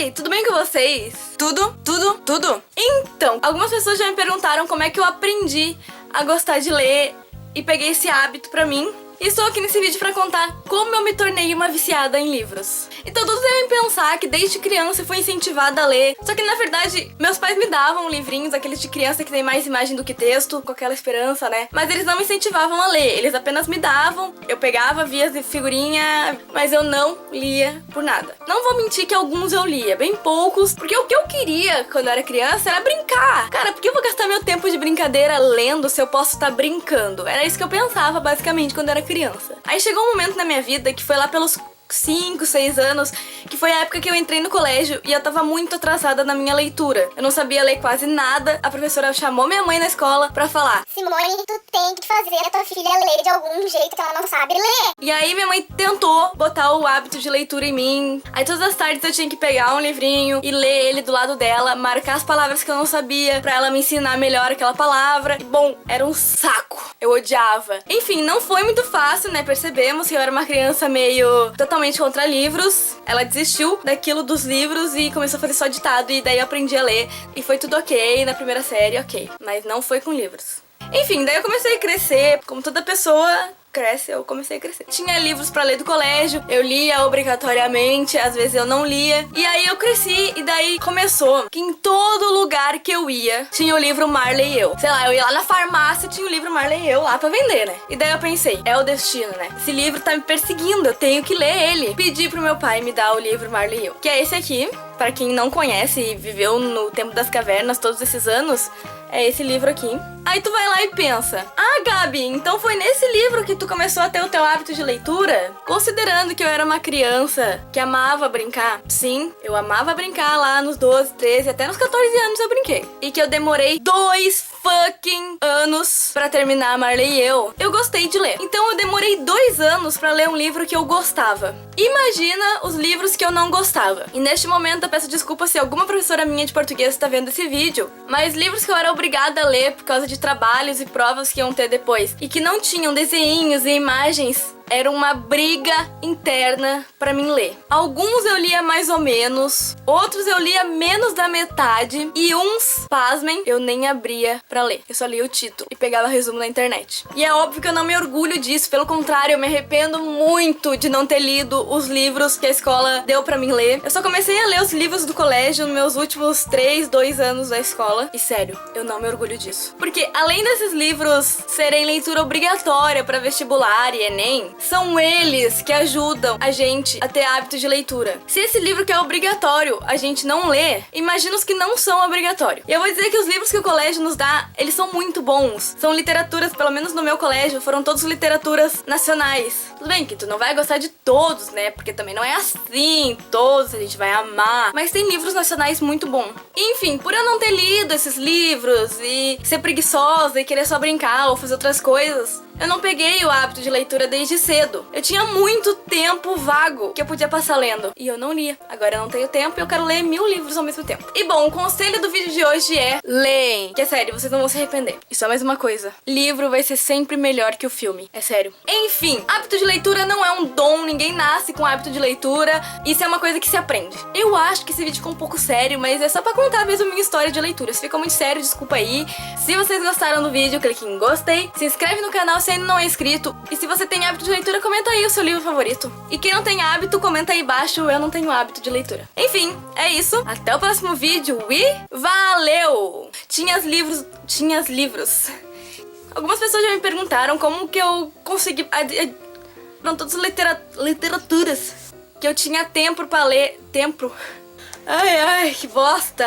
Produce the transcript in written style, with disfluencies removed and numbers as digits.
Oi, tudo bem com vocês? Tudo? Então, algumas pessoas já me perguntaram como é que eu aprendi a gostar de ler e peguei esse hábito pra mim. E estou aqui nesse vídeo pra contar como eu me tornei uma viciada em livros. Então todos devem pensar que desde criança eu fui incentivada a ler. Só que na verdade, meus pais me davam livrinhos, aqueles de criança que tem mais imagem do que texto, com aquela esperança, né? Mas eles não me incentivavam a ler, eles apenas me davam. Eu pegava, via as figurinha, mas eu não lia por nada. Não vou mentir que alguns eu lia, bem poucos, porque o que eu queria quando eu era criança era brincar. Cara, por que eu vou gastar meu tempo de brincadeira lendo se eu posso estar brincando? Era isso que eu pensava basicamente quando eu era criança. Aí chegou um momento na minha vida que foi lá pelos 5, 6 anos, que foi a época que eu entrei no colégio e eu tava muito atrasada na minha leitura. Eu não sabia ler quase nada. A professora chamou minha mãe na escola pra falar: Simone, tu tem que fazer a tua filha ler de algum jeito que ela não sabe ler. E aí minha mãe tentou botar o hábito de leitura em mim. Aí todas as tardes eu tinha que pegar um livrinho e ler ele do lado dela, marcar as palavras que eu não sabia pra ela me ensinar melhor aquela palavra. E, bom, era um saco. Eu odiava. Enfim, não foi muito fácil, né? Percebemos que eu era uma criança meio totalmente contra livros. Ela desistiu daquilo dos livros e começou a fazer só ditado. E daí eu aprendi a ler. E foi tudo ok na primeira série, ok. Mas não foi com livros. Enfim, daí eu comecei a crescer, como toda pessoa cresce, eu comecei a crescer. Tinha livros pra ler do colégio, eu lia obrigatoriamente, às vezes eu não lia. E aí eu cresci e daí começou que em todo lugar que eu ia, tinha o livro Marley e eu. Sei lá, eu ia lá na farmácia, tinha o livro Marley e eu lá pra vender, né? E daí eu pensei, é o destino, né? Esse livro tá me perseguindo, eu tenho que ler ele. Pedi pro meu pai me dar o livro Marley e eu, que é esse aqui. Pra quem não conhece e viveu no tempo das cavernas todos esses anos, é esse livro aqui. Aí tu vai lá e pensa: ah, Gabi, então foi nesse livro que tu começou a ter o teu hábito de leitura? Considerando que eu era uma criança que amava brincar. Sim, eu amava brincar lá nos 12, 13, até nos 14 anos eu brinquei. E que eu demorei 2 fucking anos pra terminar Marley e eu gostei de ler. Então eu demorei 2 anos pra ler um livro que eu gostava. Imagina os livros que eu não gostava. E neste momento eu peço desculpa se alguma professora minha de português está vendo esse vídeo, mas livros que eu era obrigada a ler por causa de trabalhos e provas que iam ter depois e que não tinham desenhos e imagens, era uma briga interna pra mim ler. Alguns eu lia mais ou menos, outros eu lia menos da metade e uns, pasmem, eu nem abria pra ler. Eu só lia o título e pegava resumo na internet. E é óbvio que eu não me orgulho disso, pelo contrário, eu me arrependo muito de não ter lido os livros que a escola deu pra mim ler. Eu só comecei a ler os livros do colégio nos meus últimos 2 anos da escola. E sério, eu não me orgulho disso. Porque além desses livros serem leitura obrigatória pra vestibular e Enem, são eles que ajudam a gente a ter hábito de leitura. Se esse livro que é obrigatório a gente não lê, imagina os que não são obrigatórios. E eu vou dizer que os livros que o colégio nos dá, eles são muito bons. São literaturas, pelo menos no meu colégio, foram todas literaturas nacionais. Tudo bem que tu não vai gostar de todos, né? Porque também não é assim, todos a gente vai amar. Mas tem livros nacionais muito bons. Enfim, por eu não ter lido esses livros e ser preguiçosa e querer só brincar ou fazer outras coisas, eu não peguei o hábito de leitura desde cedo. Eu tinha muito tempo vago que eu podia passar lendo. E eu não lia. Agora eu não tenho tempo e eu quero ler 1000 livros ao mesmo tempo. E bom, o conselho do vídeo de hoje é: leem. Que é sério, vocês não vão se arrepender. E só mais uma coisa: livro vai ser sempre melhor que o filme. É sério. Enfim, hábito de leitura não é um dom. Ninguém nasce com hábito de leitura. Isso é uma coisa que se aprende. Eu acho que esse vídeo ficou um pouco sério, mas é só pra contar mesmo a minha história de leitura. Se ficou muito sério, desculpa aí. Se vocês gostaram do vídeo, clique em gostei. Se inscreve no canal se ainda não é inscrito. E se você tem hábito de leitura, comenta aí o seu livro favorito. E quem não tem hábito, comenta aí embaixo: eu não tenho hábito de leitura. Enfim, é isso. Até o próximo vídeo e valeu! Tinha livros. Algumas pessoas já me perguntaram como que eu consegui... Não, todas as literaturas que eu tinha tempo pra ler. Tempo. Ai, que bosta!